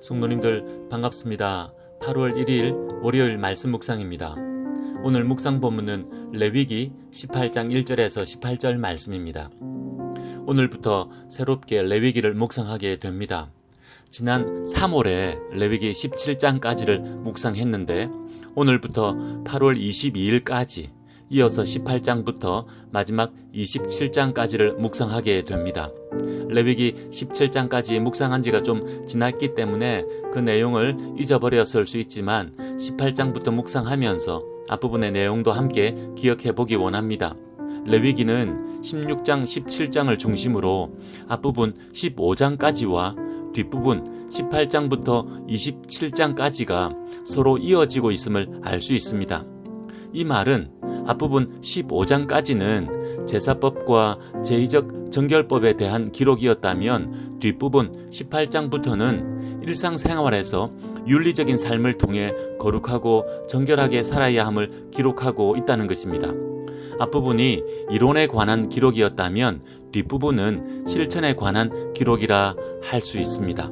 성도님들 반갑습니다. 8월 1일 월요일 말씀 묵상입니다. 오늘 묵상 본문은 레위기 18장 1절에서 18절 말씀입니다. 오늘부터 새롭게 레위기를 묵상하게 됩니다. 지난 3월에 레위기 17장까지를 묵상했는데 오늘부터 8월 22일까지 이어서 18장부터 마지막 27장까지를 묵상하게 됩니다. 레위기 17장까지 묵상한 지가 좀 지났기 때문에 그 내용을 잊어버렸을 수 있지만 18장부터 묵상하면서 앞부분의 내용도 함께 기억해 보기 원합니다. 레위기는 16장, 17장을 중심으로 앞부분 15장까지와 뒷부분 18장부터 27장까지가 서로 이어지고 있음을 알 수 있습니다. 이 말은 앞부분 15장까지는 제사법과 제의적 정결법에 대한 기록이었다면 뒷부분 18장부터는 일상생활에서 윤리적인 삶을 통해 거룩하고 정결하게 살아야 함을 기록하고 있다는 것입니다. 앞부분이 이론에 관한 기록이었다면 뒷부분은 실천에 관한 기록이라 할 수 있습니다.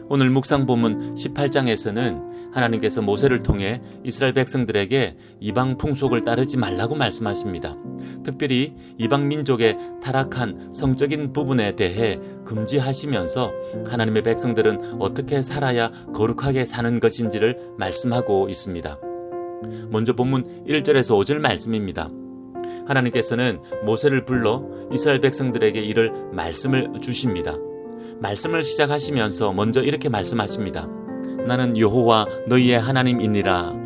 오늘 묵상 본문 18장에서는 하나님께서 모세를 통해 이스라엘 백성들에게 이방 풍속을 따르지 말라고 말씀하십니다. 특별히 이방 민족의 타락한 성적인 부분에 대해 금지하시면서 하나님의 백성들은 어떻게 살아야 거룩하게 사는 것인지를 말씀하고 있습니다. 먼저 본문 1절에서 5절 말씀입니다. 하나님께서는 모세를 불러 이스라엘 백성들에게 이를 말씀을 주십니다. 말씀을 시작하시면서 먼저 이렇게 말씀하십니다. 나는 여호와 너희의 하나님이니라.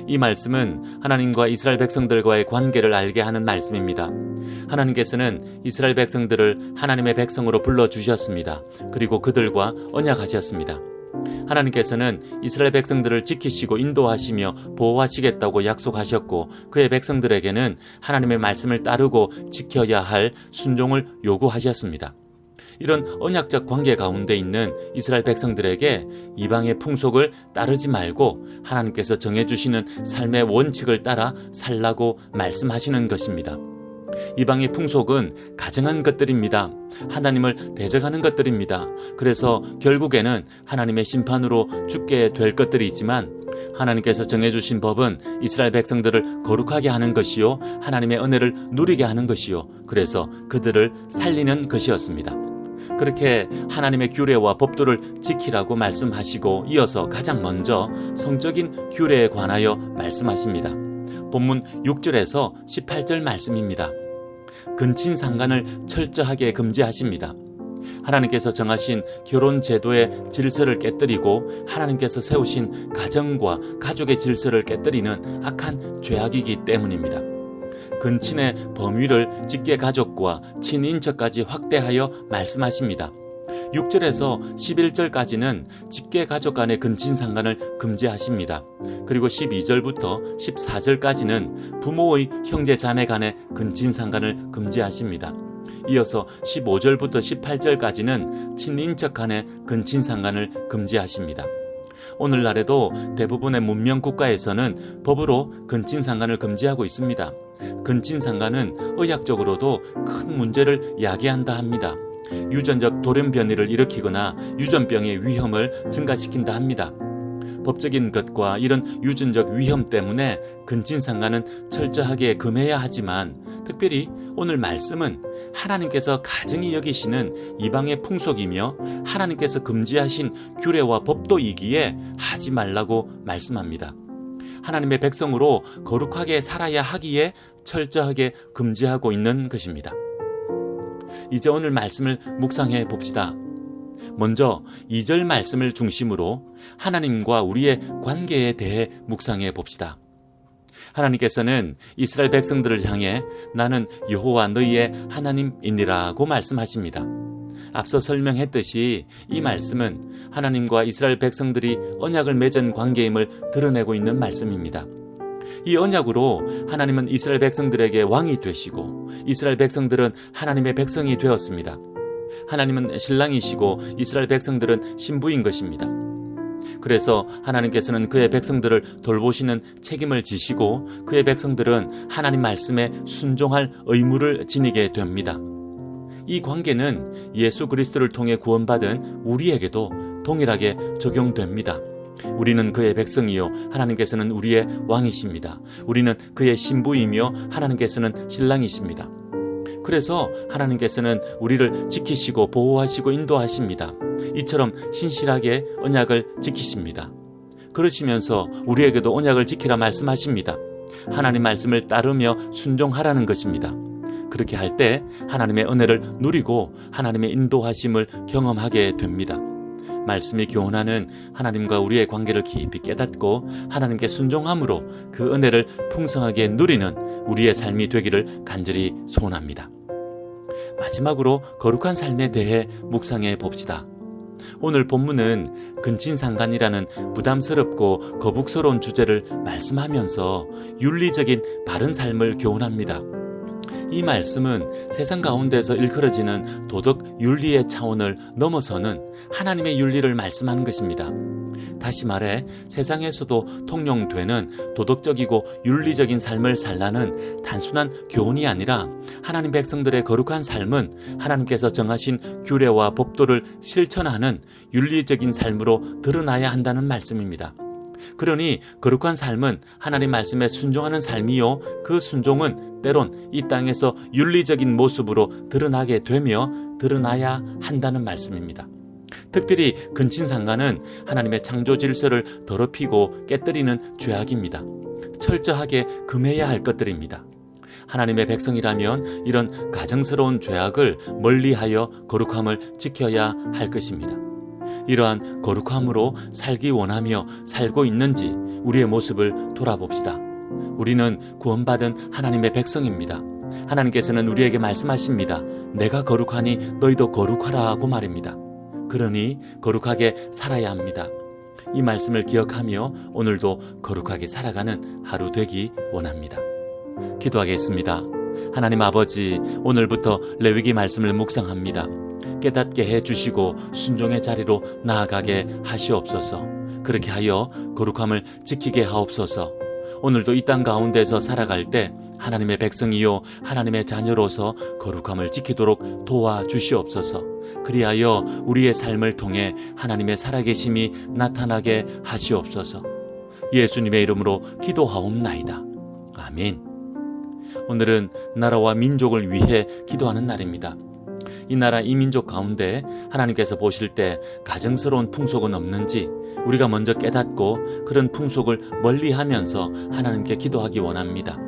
이 말씀은 하나님과 이스라엘 백성들과의 관계를 알게 하는 말씀입니다. 하나님께서는 이스라엘 백성들을 하나님의 백성으로 불러주셨습니다. 그리고 그들과 언약하셨습니다. 하나님께서는 이스라엘 백성들을 지키시고 인도하시며 보호하시겠다고 약속하셨고 그의 백성들에게는 하나님의 말씀을 따르고 지켜야 할 순종을 요구하셨습니다. 이런 언약적 관계 가운데 있는 이스라엘 백성들에게 이방의 풍속을 따르지 말고 하나님께서 정해주시는 삶의 원칙을 따라 살라고 말씀하시는 것입니다. 이방의 풍속은 가증한 것들입니다. 하나님을 대적하는 것들입니다. 그래서 결국에는 하나님의 심판으로 죽게 될 것들이지만 하나님께서 정해주신 법은 이스라엘 백성들을 거룩하게 하는 것이요 하나님의 은혜를 누리게 하는 것이요 그래서 그들을 살리는 것이었습니다. 그렇게 하나님의 규례와 법도를 지키라고 말씀하시고 이어서 가장 먼저 성적인 규례에 관하여 말씀하십니다. 본문 6절에서 18절 말씀입니다. 근친상간을 철저하게 금지하십니다. 하나님께서 정하신 결혼 제도의 질서를 깨뜨리고 하나님께서 세우신 가정과 가족의 질서를 깨뜨리는 악한 죄악이기 때문입니다. 근친의 범위를 직계 가족과 친인척까지 확대하여 말씀하십니다. 6절에서 11절까지는 직계 가족 간의 근친상간을 금지하십니다. 그리고 12절부터 14절까지는 부모의 형제 자매 간의 근친상간을 금지하십니다. 이어서 15절부터 18절까지는 친인척 간의 근친상간을 금지하십니다. 오늘날에도 대부분의 문명 국가에서는 법으로 근친상간을 금지하고 있습니다. 근친상간은 의학적으로도 큰 문제를 야기한다 합니다. 유전적 돌연변이를 일으키거나 유전병의 위험을 증가시킨다 합니다. 법적인 것과 이런 유전적 위험 때문에 근친상간은 철저하게 금해야 하지만 특별히 오늘 말씀은 하나님께서 가증히 여기시는 이방의 풍속이며 하나님께서 금지하신 규례와 법도이기에 하지 말라고 말씀합니다. 하나님의 백성으로 거룩하게 살아야 하기에 철저하게 금지하고 있는 것입니다. 이제 오늘 말씀을 묵상해 봅시다. 먼저 2절 말씀을 중심으로 하나님과 우리의 관계에 대해 묵상해 봅시다. 하나님께서는 이스라엘 백성들을 향해 나는 여호와 너희의 하나님이니라고 말씀하십니다. 앞서 설명했듯이 이 말씀은 하나님과 이스라엘 백성들이 언약을 맺은 관계임을 드러내고 있는 말씀입니다. 이 언약으로 하나님은 이스라엘 백성들에게 왕이 되시고 이스라엘 백성들은 하나님의 백성이 되었습니다. 하나님은 신랑이시고 이스라엘 백성들은 신부인 것입니다. 그래서 하나님께서는 그의 백성들을 돌보시는 책임을 지시고 그의 백성들은 하나님 말씀에 순종할 의무를 지니게 됩니다. 이 관계는 예수 그리스도를 통해 구원받은 우리에게도 동일하게 적용됩니다. 우리는 그의 백성이요 하나님께서는 우리의 왕이십니다. 우리는 그의 신부이며 하나님께서는 신랑이십니다. 그래서 하나님께서는 우리를 지키시고 보호하시고 인도하십니다. 이처럼 신실하게 언약을 지키십니다. 그러시면서 우리에게도 언약을 지키라 말씀하십니다. 하나님 말씀을 따르며 순종하라는 것입니다. 그렇게 할 때 하나님의 은혜를 누리고 하나님의 인도하심을 경험하게 됩니다. 말씀이 교훈하는 하나님과 우리의 관계를 깊이 깨닫고 하나님께 순종함으로 그 은혜를 풍성하게 누리는 우리의 삶이 되기를 간절히 소원합니다. 마지막으로 거룩한 삶에 대해 묵상해 봅시다. 오늘 본문은 근친상간이라는 부담스럽고 거북스러운 주제를 말씀하면서 윤리적인 바른 삶을 교훈합니다. 이 말씀은 세상 가운데서 일컬어지는 도덕 윤리의 차원을 넘어서는 하나님의 윤리를 말씀하는 것입니다. 다시 말해 세상에서도 통용되는 도덕적이고 윤리적인 삶을 살라는 단순한 교훈이 아니라 하나님 백성들의 거룩한 삶은 하나님께서 정하신 규례와 법도를 실천하는 윤리적인 삶으로 드러나야 한다는 말씀입니다. 그러니 거룩한 삶은 하나님 말씀에 순종하는 삶이요, 그 순종은 때론 이 땅에서 윤리적인 모습으로 드러나게 되며 드러나야 한다는 말씀입니다. 특별히 근친상간은 하나님의 창조 질서를 더럽히고 깨뜨리는 죄악입니다. 철저하게 금해야 할 것들입니다. 하나님의 백성이라면 이런 가증스러운 죄악을 멀리하여 거룩함을 지켜야 할 것입니다. 이러한 거룩함으로 살기 원하며 살고 있는지 우리의 모습을 돌아봅시다. 우리는 구원받은 하나님의 백성입니다. 하나님께서는 우리에게 말씀하십니다. 내가 거룩하니 너희도 거룩하라 하고 말입니다. 그러니 거룩하게 살아야 합니다. 이 말씀을 기억하며 오늘도 거룩하게 살아가는 하루 되기 원합니다. 기도하겠습니다. 하나님 아버지, 오늘부터 레위기 말씀을 묵상합니다. 깨닫게 해주시고 순종의 자리로 나아가게 하시옵소서. 그렇게 하여 거룩함을 지키게 하옵소서. 오늘도 이 땅 가운데서 살아갈 때 하나님의 백성이요 하나님의 자녀로서 거룩함을 지키도록 도와주시옵소서. 그리하여 우리의 삶을 통해 하나님의 살아계심이 나타나게 하시옵소서. 예수님의 이름으로 기도하옵나이다. 아멘. 오늘은 나라와 민족을 위해 기도하는 날입니다. 이 나라 이 민족 가운데 하나님께서 보실 때 가증스러운 풍속은 없는지 우리가 먼저 깨닫고 그런 풍속을 멀리하면서 하나님께 기도하기 원합니다.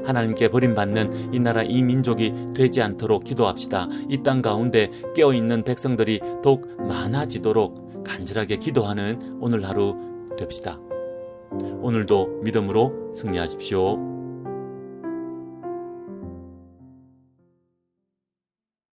하나님께 버림받는 이 나라 이 민족이 되지 않도록 기도합시다. 이 땅 가운데 깨어있는 백성들이 더욱 많아지도록 간절하게 기도하는 오늘 하루 됩시다. 오늘도 믿음으로 승리하십시오.